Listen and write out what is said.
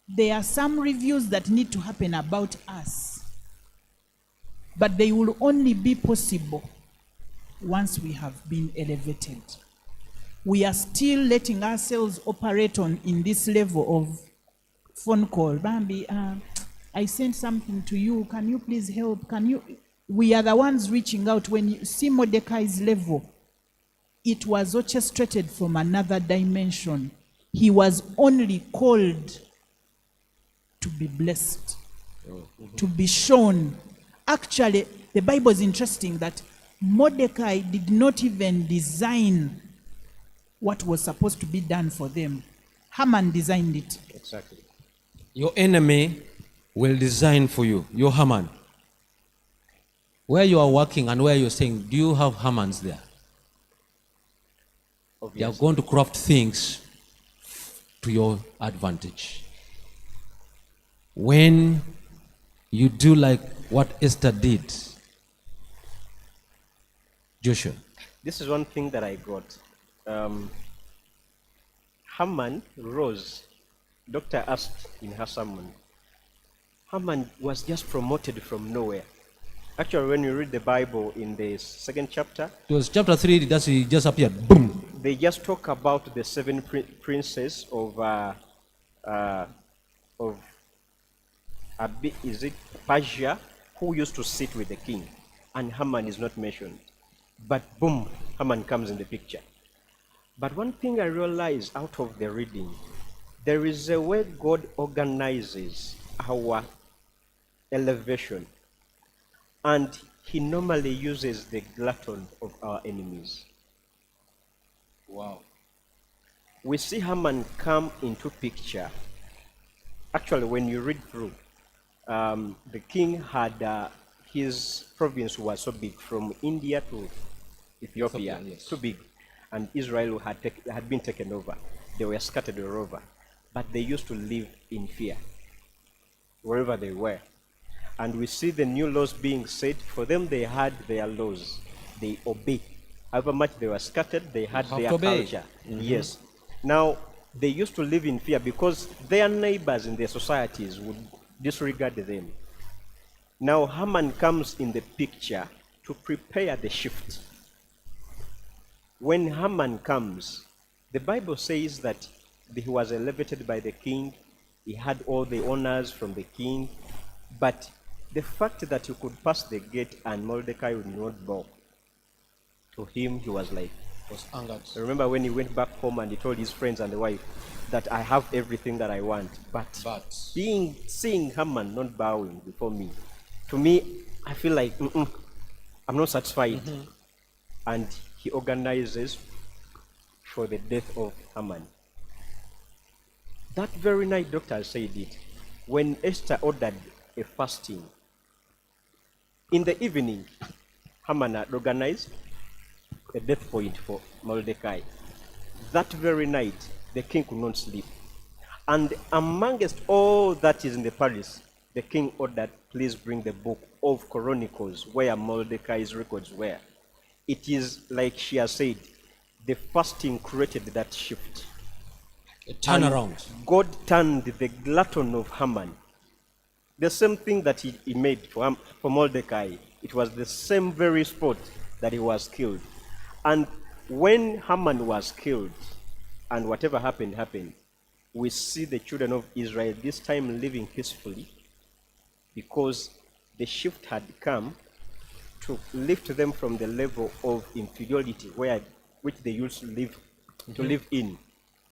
There are some reviews that need to happen about us, but they will only be possible once we have been elevated. We are still letting ourselves operate in this level of phone call. Bambi, I sent something to you. Can you please help? We are the ones reaching out. When you see Mordecai's level, it was orchestrated from another dimension. He was only called to be blessed, to be shown. Actually, the Bible is interesting that Mordecai did not even design what was supposed to be done for them. Haman designed it. Exactly. Your enemy will design for you, your Haman. Where you are working and where you're staying, do you have Hamans there? Obviously. They are going to craft things to your advantage. When you do like what Esther did, Joshua. This is one thing that I got. Haman rose. Doctor asked in her sermon. Haman was just promoted from nowhere. Actually, when you read the Bible in the second chapter, It was chapter 3, he just appeared. Boom. they just talk about the seven princes of is it Persia, who used to sit with the king, and Haman is not mentioned. But boom, Haman comes in the picture. But one thing I realized out of the reading, there is a way God organizes our elevation, and he normally uses the glutton of our enemies. Wow. We see Haman come into picture. Actually, when you read through, the king had his province was so big, from India to Ethiopia, Yes. too big, and Israel had been taken over. They were scattered all over, but they used to live in fear wherever they were. And we see the new laws being set. For them, they had their laws. They obey. However much they were scattered, they had have their to obey. culture. Yes. Now, they used to live in fear because their neighbors in their societies would disregard them. Now, Haman comes in the picture to prepare the shift. When Haman comes, the Bible says that he was elevated by the king. He had all the honors from the king. But the fact that you could pass the gate and Mordecai would not bow, to him, he was like, Was angered. remember when he went back home and he told his friends and the wife that I have everything that I want. But seeing Haman not bowing before me, to me, I feel like I'm not satisfied. And he organizes for the death of Haman. That very night, doctor said it. When Esther ordered a fasting, in the evening, Haman had organized a death point for Mordecai. That very night, the king could not sleep. And amongst all that is in the palace, the king ordered, please bring the book of Chronicles where Mordecai's records were. It is like she has said, the fasting created that shift. A turnaround. God turned the glutton of Haman. The same thing that he made for Mordecai, it was the same very spot that he was killed. And when Haman was killed, and whatever happened, we see the children of Israel this time living peacefully, because the shift had come to lift them from the level of inferiority which they used to live in.